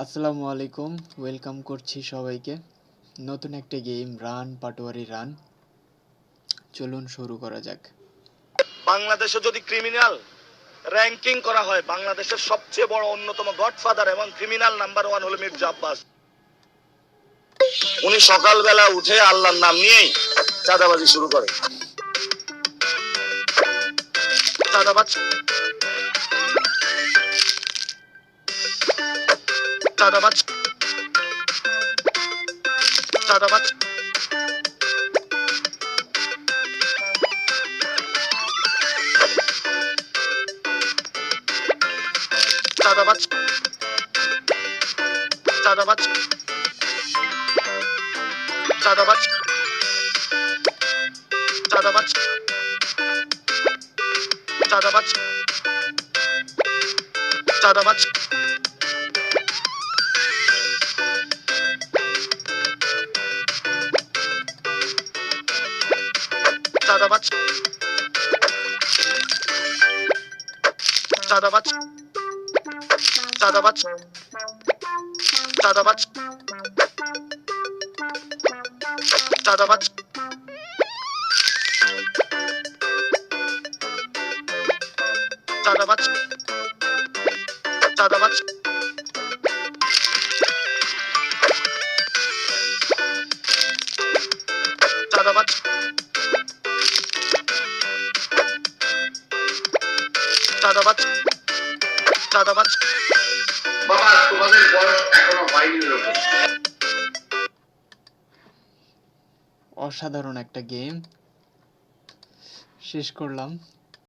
আসসালামু আলাইকুম, ওয়েলকাম করছি সবাইকে নতুন একটা গেম রান পাটোয়ারি রান। চলুন শুরু করা যাক। বাংলাদেশে যদি ক্রিমিনাল র্যাঙ্কিং করা হয়, বাংলাদেশের সবচেয়ে বড় অন্যতম গডফাদার এবং ক্রিমিনাল নাম্বার 1 হলো মির্জা আব্বাস। উনি সকালবেলা উঠে আল্লাহর নাম নিয়েই চাঁদাবাজি শুরু করে। চাঁদাবাজ চাঁদাবাজ চাঁদাবাজ চাঁদাবাজ চাঁদাবাজ চাঁদাবাজ চাঁদাবাজ চাঁদাবাজ চাঁদাবাজ চাঁদাবাজ চাঁদাবাজ চাঁদাবাজ চাঁদাবাজ চাঁদাবাজ চাঁদাবাজ চাঁদাবাজ চাঁদাবাজ চাঁদাবাজ চাঁদাবাজ। বাবা তোমাদের বয়স এখনো হয়নি। অসাধারণ একটা গেম শেষ করলাম।